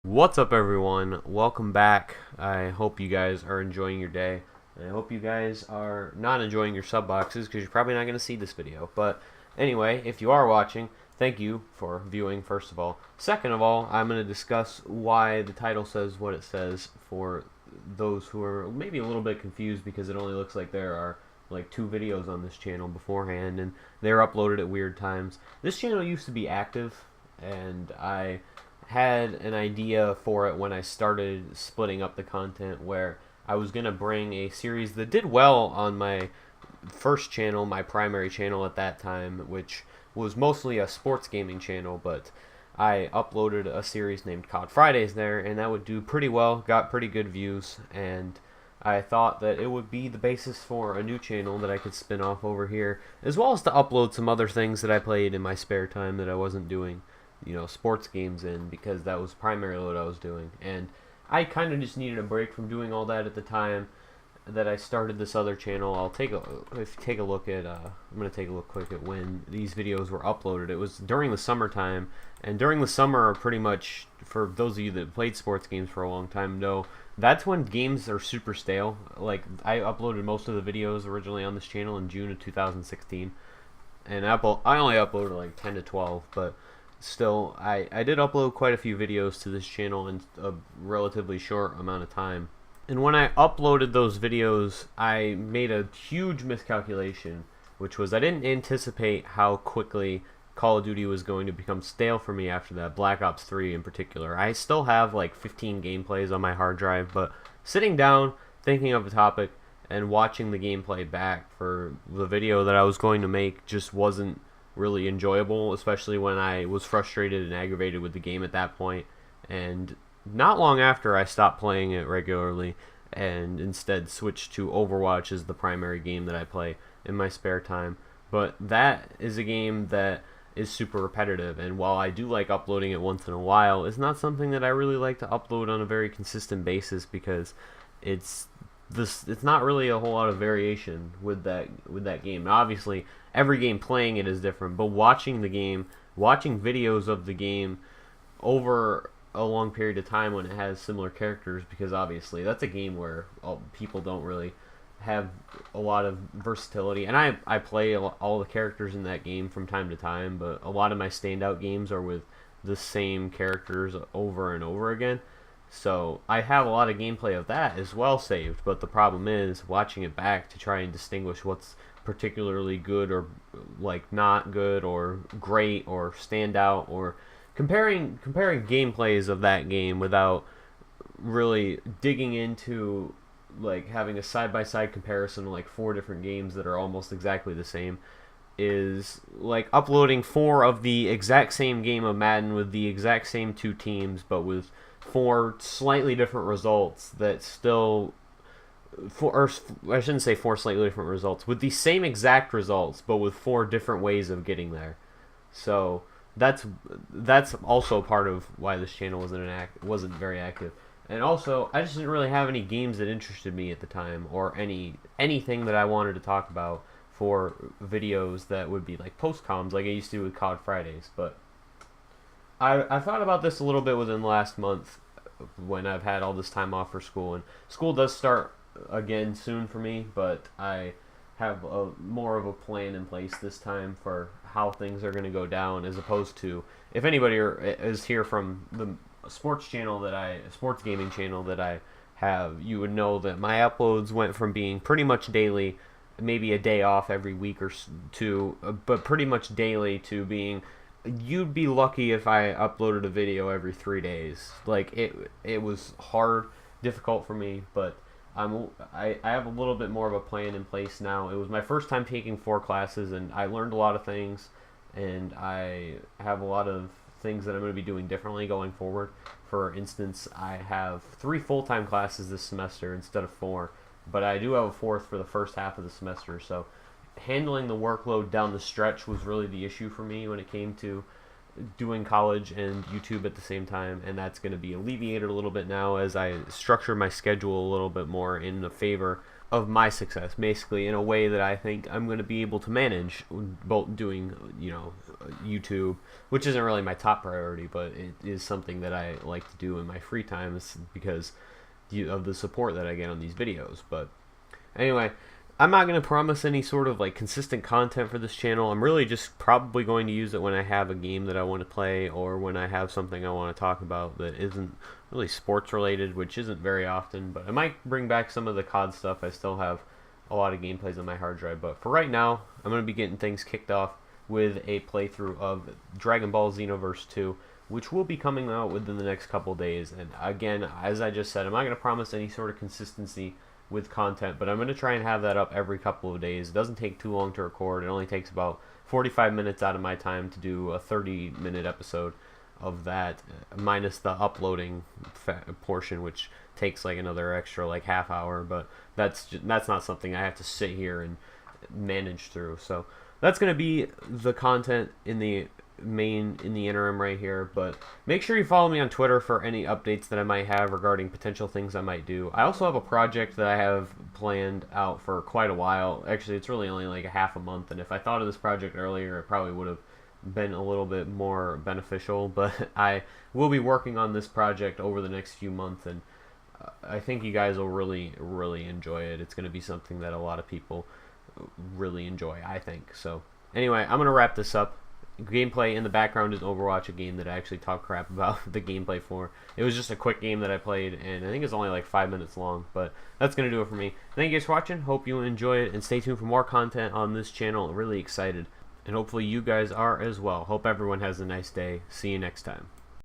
What's up, everyone? Welcome back. I hope you guys are enjoying your day. And I hope you guys are not enjoying your sub boxes because you're probably not going to see this video. But anyway, if you are watching, thank you for viewing, first of all. Second of all, I'm going to discuss why the title says what it says for those who are maybe a little bit confused because it only looks like there are like 2 videos on this channel beforehand and they're uploaded at weird times. This channel used to be active and I had an idea for it when I started splitting up the content where I was going to bring a series that did well on my first channel, my primary channel at that time, which was mostly a sports gaming channel, but I uploaded a series named COD Fridays there, and that would do pretty well, got pretty good views, and I thought that it would be the basis for a new channel that I could spin off over here, as well as to upload some other things that I played in my spare time that I wasn't doing sports games in, because that was primarily what I was doing. And I kind of just needed a break from doing all that at the time that I started this other channel. I'll take a look at I'm gonna take a look quick at when these videos were uploaded. It was during the summertime, and during the summer, pretty much for those of you that played sports games for a long time know that's when games are super stale. Like, I uploaded most of the videos originally on this channel in June of 2016, and I only uploaded like 10 to 12, but still, I did upload quite a few videos to this channel in a relatively short amount of time. And when I uploaded those videos, I made a huge miscalculation, which was I didn't anticipate how quickly Call of Duty was going to become stale for me after that, Black Ops 3 in particular. I still have like 15 gameplays on my hard drive, but sitting down, thinking of a topic, and watching the gameplay back for the video that I was going to make just wasn't really enjoyable, especially when I was frustrated and aggravated with the game at that point. And not long after, I stopped playing it regularly and instead switched to Overwatch as the primary game that I play in my spare time. But that is a game that is super repetitive, and while I do like uploading it once in a while, it's not something that I really like to upload on a very consistent basis because it's not really a whole lot of variation with that game. Now, obviously, every game playing it is different, but watching the game, watching videos of the game over a long period of time when it has similar characters, because obviously that's a game where people don't really have a lot of versatility, and I play all the characters in that game from time to time, but a lot of my standout games are with the same characters over and over again. So I have a lot of gameplay of that as well saved, but the problem is watching it back to try and distinguish what's particularly good or like not good or great or stand out, or comparing gameplays of that game without really digging into like having a side-by-side comparison of like 4 different games that are almost exactly the same is like uploading 4 of the exact same game of Madden with the exact same 2 teams, but with 4 slightly different results that still, or I shouldn't say 4 slightly different results, with the same exact results, but with 4 different ways of getting there. So that's also part of why this channel wasn't very active. And also, I just didn't really have any games that interested me at the time, or anything that I wanted to talk about for videos that would be like post-coms like I used to with COD Fridays. But I thought about this a little bit within the last month when I've had all this time off for school. And school does start again soon for me, but I have more of a plan in place this time for how things are going to go down, as opposed to, if anybody is here from the sports gaming channel that I have, you would know that my uploads went from being pretty much daily, maybe a day off every week or 2, but pretty much daily, to being, you'd be lucky if I uploaded a video every 3 days. Like, it was difficult for me, but I have a little bit more of a plan in place now. It was my first time taking 4 classes, and I learned a lot of things, and I have a lot of things that I'm going to be doing differently going forward. For instance, I have 3 full-time classes this semester instead of 4, but I do have a 4th for the first half of the semester, so handling the workload down the stretch was really the issue for me when it came to doing college and YouTube at the same time, and that's going to be alleviated a little bit now as I structure my schedule a little bit more in the favor of my success, basically in a way that I think I'm going to be able to manage, both doing, YouTube, which isn't really my top priority, but it is something that I like to do in my free times because of the support that I get on these videos. But anyway, I'm not going to promise any sort of like consistent content for this channel. I'm really just probably going to use it when I have a game that I want to play, or when I have something I want to talk about that isn't really sports related, which isn't very often. But I might bring back some of the COD stuff. I still have a lot of gameplays on my hard drive, but for right now, I'm going to be getting things kicked off with a playthrough of Dragon Ball Xenoverse 2, which will be coming out within the next couple days. And again, as I just said, I'm not going to promise any sort of consistency with content, but I'm going to try and have that up every couple of days. It doesn't take too long to record. It only takes about 45 minutes out of my time to do a 30-minute episode of that, minus the uploading portion, which takes like another extra like half hour, but that's not something I have to sit here and manage through. So that's going to be the content in the interim right here. But make sure you follow me on Twitter for any updates that I might have regarding potential things I might do. I also have a project that I have planned out for quite a while. Actually, it's really only like a half a month, and if I thought of this project earlier, it probably would have been a little bit more beneficial. But I will be working on this project over the next few months, and I think you guys will really enjoy it. It's going to be something that a lot of people really enjoy, I think. So anyway, I'm going to wrap this up. Gameplay in the background is Overwatch, a game that I actually talk crap about the gameplay for. It was just a quick game that I played, and I think it's only like 5 minutes long, but that's going to do it for me. Thank you guys for watching. Hope you enjoy it, and stay tuned for more content on this channel. I'm really excited, and hopefully you guys are as well. Hope everyone has a nice day. See you next time.